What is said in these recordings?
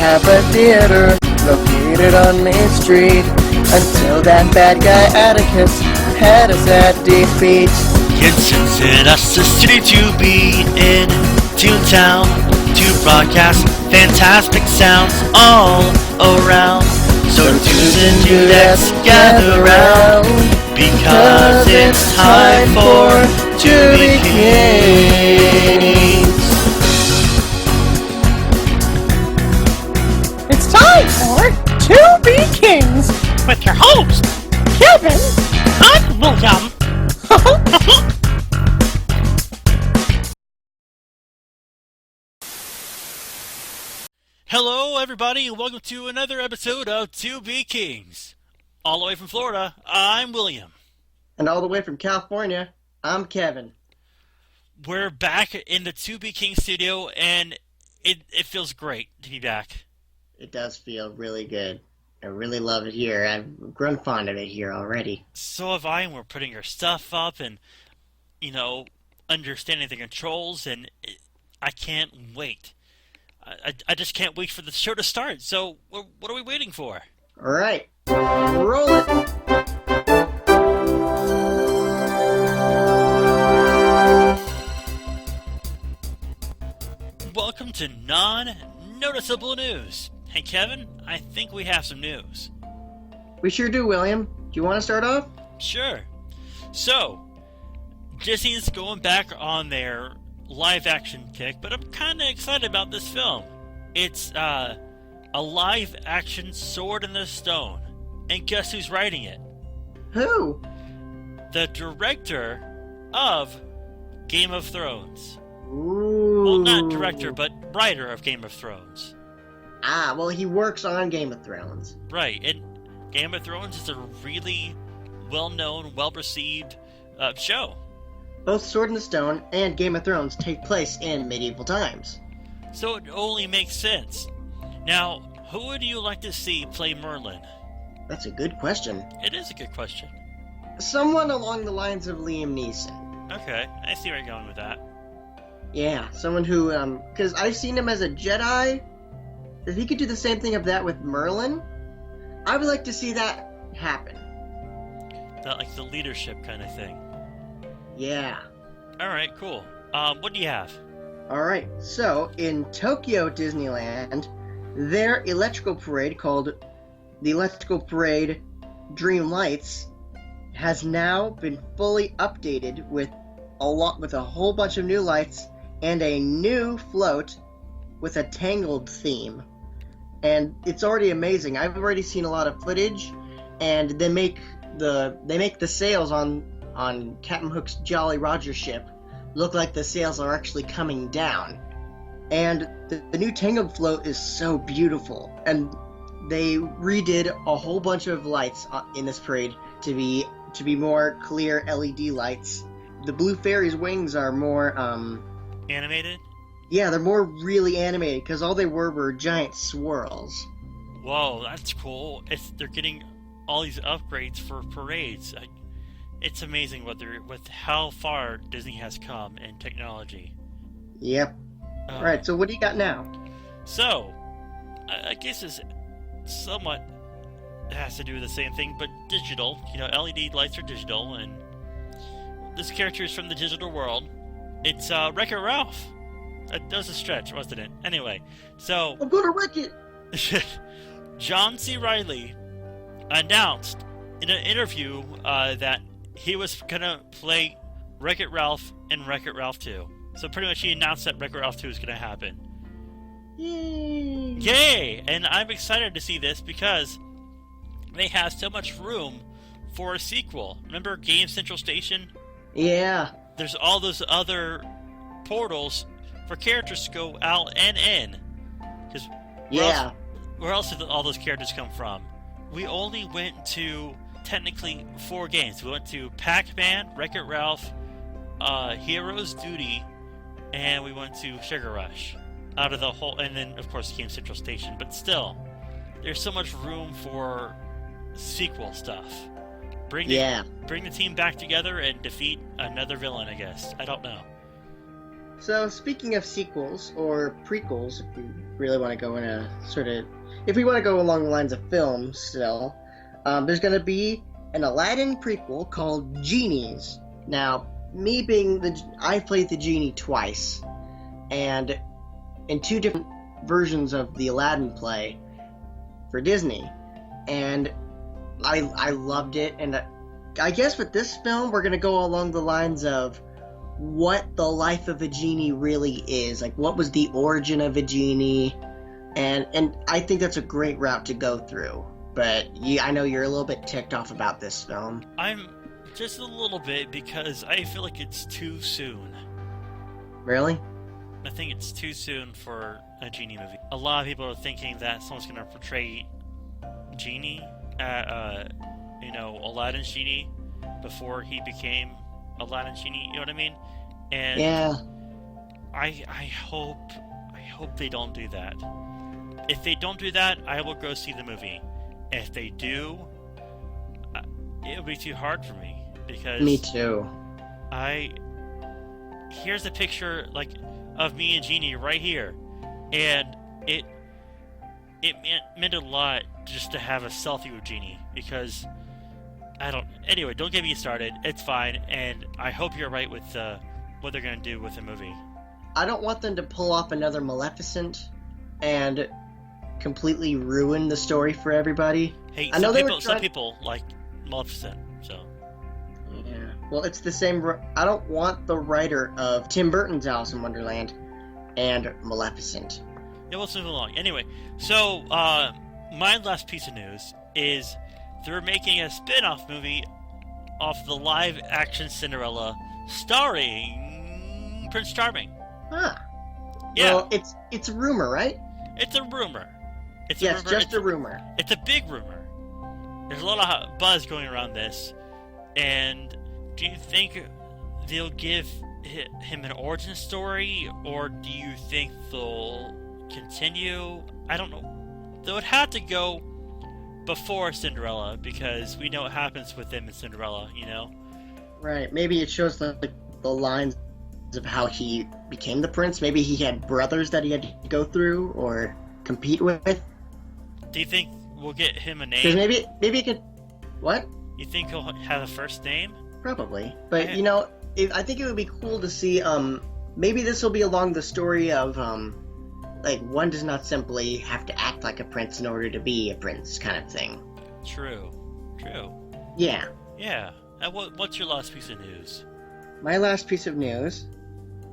have a theater located on Main Street until that bad guy Atticus had us at defeat. Consented us a city to be in, town to broadcast fantastic sounds all around. So dudes and dudettes gather round, because it's time for To Be Kings. It's time for To Be Kings with your host, Kevin and William. Hello everybody and welcome to another episode of To Be Kings. All the way from Florida, I'm William. And all the way from California, I'm Kevin. We're back in the To Be Kings studio and it feels great to be back. It does feel really good. I really love it here. I've grown fond of it here already. So have I, and we're putting our stuff up and, understanding the controls, and I can't wait. I just can't wait for the show to start. So, what are we waiting for? All right, roll it. Welcome to Non-Noticeable News. Hey, Kevin, I think we have some news. We sure do, William. Do you want to start off? Sure. So, Disney's going back on their live-action kick, but I'm kind of excited about this film. It's a live-action Sword in the Stone. And guess who's writing it? Who? The director of Game of Thrones. Ooh. Well, not director, but writer of Game of Thrones. Ah, well, he works on Game of Thrones. Right, and Game of Thrones is a really well-known, well-received show. Both Sword in the Stone and Game of Thrones take place in medieval times. So it only makes sense. Now, who would you like to see play Merlin? That's a good question. It is a good question. Someone along the lines of Liam Neeson. Okay, I see where you're going with that. Yeah, someone who, because I've seen him as a Jedi. If he could do the same thing of that with Merlin, I would like to see that happen. That, like, the leadership kind of thing. Yeah. Alright, cool. What do you have? Alright, so, in Tokyo Disneyland, their electrical parade, called the Electrical Parade Dream Lights, has now been fully updated with a whole bunch of new lights and a new float with a Tangled theme. And it's already amazing. I've already seen a lot of footage, and they make the sails on Captain Hook's Jolly Roger ship look like the sails are actually coming down. And the new Tangled float is so beautiful. And they redid a whole bunch of lights in this parade to be more clear LED lights. The Blue Fairy's wings are more Animated? Yeah, they're more really animated, because all they were giant swirls. Whoa, that's cool. They're getting all these upgrades for parades. It's amazing with how far Disney has come in technology. Yep. Alright, so what do you got now? So, I guess this somewhat has to do with the same thing, but digital. LED lights are digital, and this character is from the digital world. It's Wreck-It Ralph. That was a stretch, wasn't it? Anyway, so... I'm gonna wreck it! John C. Reilly announced in an interview that he was gonna play Wreck-It Ralph in Wreck-It Ralph 2. So pretty much he announced that Wreck-It Ralph 2 is gonna happen. Yay! Yay! And I'm excited to see this because they have so much room for a sequel. Remember Game Central Station? Yeah. There's all those other portals for characters to go out and in. Because where else did all those characters come from? We only went to, technically, 4 games. We went to Pac-Man, Wreck-It Ralph, Heroes Duty, and we went to Sugar Rush. Out of the whole, and then, of course, Game Central Station. But still, there's so much room for sequel stuff. Bring the team back together and defeat another villain, I guess. I don't know. So, speaking of sequels, or prequels, if you really want to go in a sort of... If we want to go along the lines of films still, there's going to be an Aladdin prequel called Genies. Now, me being I've played the Genie twice, and in 2 different versions of the Aladdin play for Disney, and I loved it, and I guess with this film, we're going to go along the lines of what the life of a genie really is. Like, what was the origin of a genie? And I think that's a great route to go through. But I know you're a little bit ticked off about this film. I'm just a little bit, because I feel like it's too soon. Really? I think it's too soon for a Genie movie. A lot of people are thinking that someone's going to portray Genie, Aladdin's Genie, before he became Aladdin's Genie, you know what I mean? And yeah. I hope they don't do that. If they don't do that, I will go see the movie. If they do, it'll be too hard for me, because me too. Here's a picture of me and Genie right here, and it meant a lot just to have a selfie with Genie, because anyway, don't get me started. It's fine, and I hope you're right with what they're going to do with the movie. I don't want them to pull off another Maleficent and completely ruin the story for everybody. Hey, I know some people like Maleficent, so... Yeah. Well, it's the same... I don't want the writer of Tim Burton's Alice in Wonderland and Maleficent. Yeah, let's move along. Anyway, so, my last piece of news is they're making a spin-off movie off the live-action Cinderella starring Prince Charming. Huh. Yeah. Well, it's a rumor, right? It's a rumor. Yes, just a rumor. It's a big rumor. There's a lot of buzz going around this. And do you think they'll give him an origin story, or do you think they'll continue? I don't know. They would have to go before Cinderella, because we know what happens with him in Cinderella, you know? Right. Maybe it shows the lines of how he became the prince. Maybe he had brothers that he had to go through or compete with. Do you think we'll get him a name? Because maybe he could... What? You think he'll have a first name? Probably. But, I think it would be cool to see, maybe this will be along the story of, one does not simply have to act like a prince in order to be a prince kind of thing. True. Yeah. Yeah. And what's your last piece of news? My last piece of news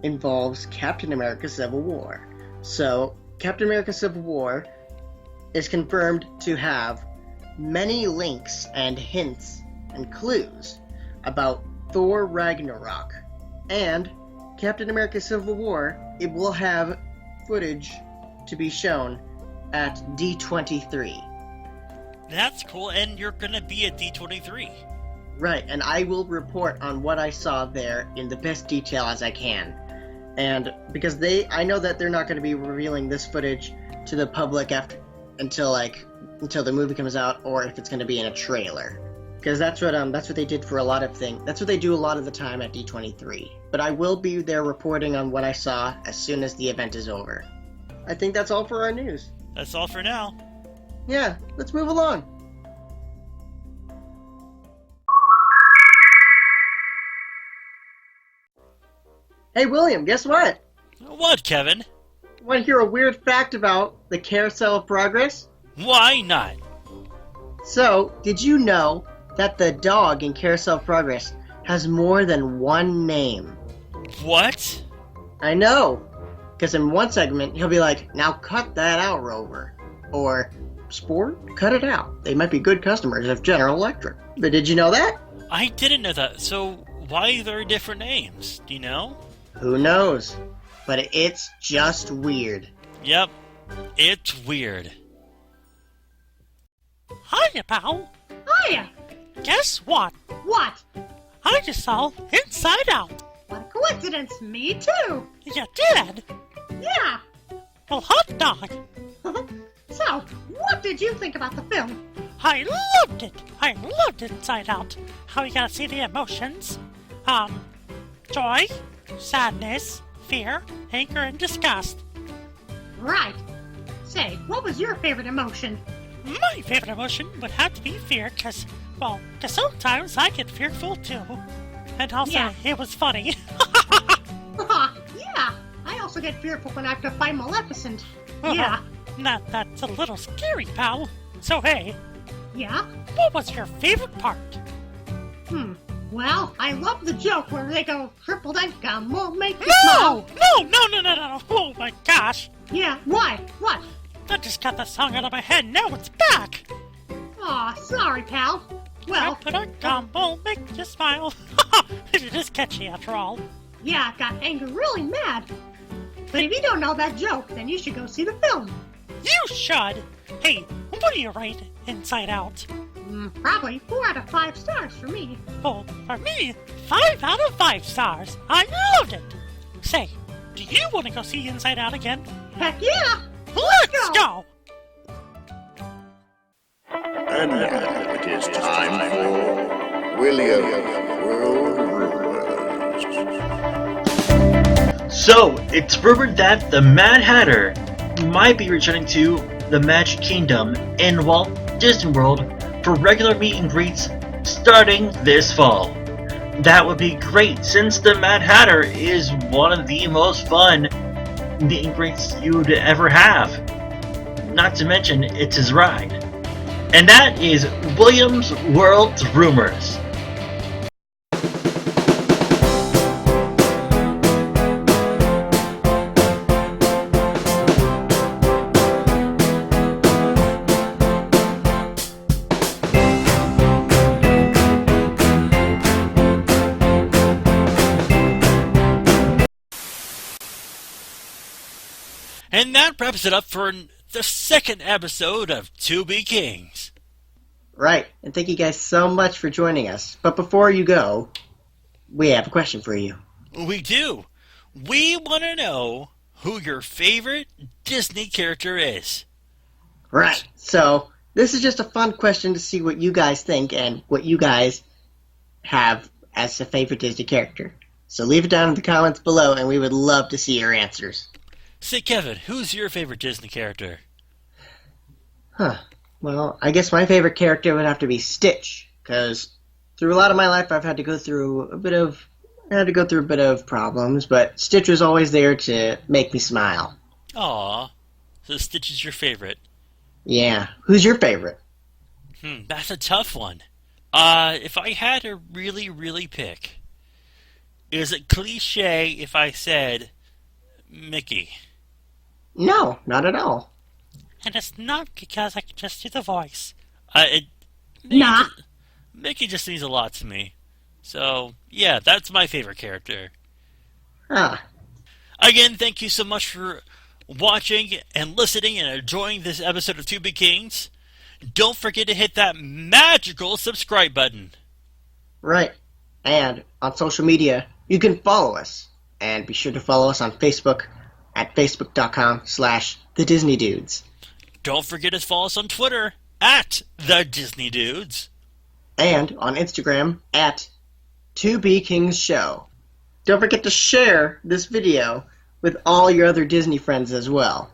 involves Captain America Civil War. So, Captain America Civil War is confirmed to have many links and hints and clues about Thor Ragnarok. And Captain America Civil War, it will have footage to be shown at D23. That's cool, and you're gonna be at D23. Right, and I will report on what I saw there in the best detail as I can. And because I know that they're not going to be revealing this footage to the public until the movie comes out, or if it's going to be in a trailer. Because that's what they did for a lot of things. That's what they do a lot of the time at D23. But I will be there reporting on what I saw as soon as the event is over. I think that's all for our news. That's all for now. Yeah, let's move along. Hey, William, guess what? What, Kevin? Want to hear a weird fact about the Carousel of Progress? Why not? So, did you know that the dog in Carousel of Progress has more than one name? What? I know. Because in one segment, he'll be like, "Now cut that out, Rover." Or, "Sport, cut it out. They might be good customers of General Electric." But did you know that? I didn't know that. So, why are there different names? Do you know? Who knows? But it's just weird. Yep. It's weird. Hiya, pal. Hiya. Guess what? What? I just saw Inside Out. What a coincidence. Me too. You did? Yeah. Well, hot dog. So, what did you think about the film? I loved it. I loved Inside Out. How you gotta see the emotions. Joy, sadness, fear, anger, and disgust. Right. Say, what was your favorite emotion? My favorite emotion would have to be fear, because sometimes I get fearful too. And also, Yeah. it was funny. Yeah, I also get fearful when I have to fight Maleficent. Yeah. That's a little scary, pal. So hey, Yeah? what was your favorite part? Well, I love the joke where they go, triple dinkum won't make you No! smile. No! Oh my gosh! Yeah, why? What? I just got the song out of my head, now it's back! Aw, sorry, pal. Well, Triple won't make you smile. It is catchy after all. yeah, it got Anger really mad. But if you don't know that joke, then you should go see the film. You should! Hey, what do you rate Inside Out? Probably 4 out of 5 stars for me. Oh, for me, 5 out of 5 stars. I loved it! Say, do you want to go see Inside Out again? Heck yeah! Let's go! And now it is time for William's World Rumors. So, it's rumored that the Mad Hatter might be returning to the Magic Kingdom in Walt Disney World for regular meet and greets starting this fall. That would be great since the Mad Hatter is one of the most fun meet and greets you would ever have. Not to mention, it's his ride. And that is William's World Rumors. And that wraps it up for the second episode of To Be Kings. Right, and thank you guys so much for joining us. But before you go, we have a question for you. We do. We want to know who your favorite Disney character is. Right, so this is just a fun question to see what you guys think and what you guys have as a favorite Disney character. So leave it down in the comments below, and we would love to see your answers. Say, Kevin, who's your favorite Disney character? Well, I guess my favorite character would have to be Stitch, because through a lot of my life I've had to go through a bit of problems, but Stitch was always there to make me smile. Aw, so Stitch is your favorite. Yeah. Who's your favorite? That's a tough one. If I had to really pick, is it cliche if I said Mickey? No, not at all. And it's not because I can just do the voice. Nah. Mickey just means a lot to me. So, yeah, that's my favorite character. Again, thank you so much for watching and listening and enjoying this episode of To Be Kings. Don't forget to hit that magical subscribe button. Right. And on social media, you can follow us. And be sure to follow us on Facebook at facebook.com/TheDisneyDudes. Don't forget to follow us on Twitter at The Disney Dudes. And on Instagram at 2BKingsShow. Don't forget to share this video with all your other Disney friends as well.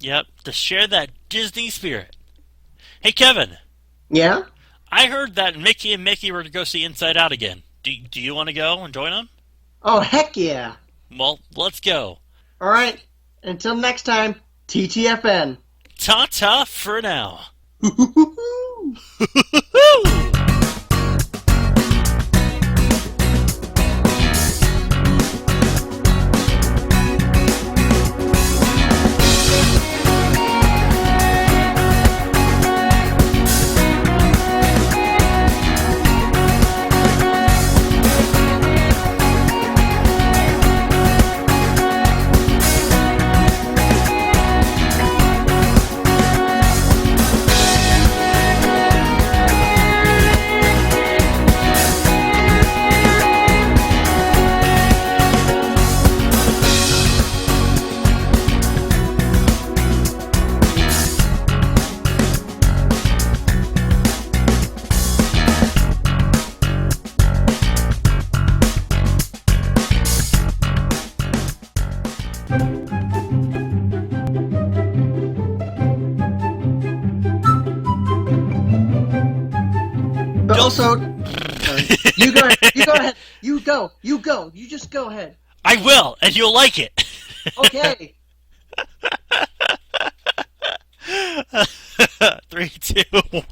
Yep, to share that Disney spirit. Hey, Kevin. Yeah? I heard that Mickey and Mickey were to go see Inside Out again. Do you want to go and join them? Oh, heck yeah. Well, let's go. All right. Until next time, TTFN. Ta-ta for now. also, you go ahead. You go. You just go ahead. I will, and you'll like it. Okay. 3, 2, 1.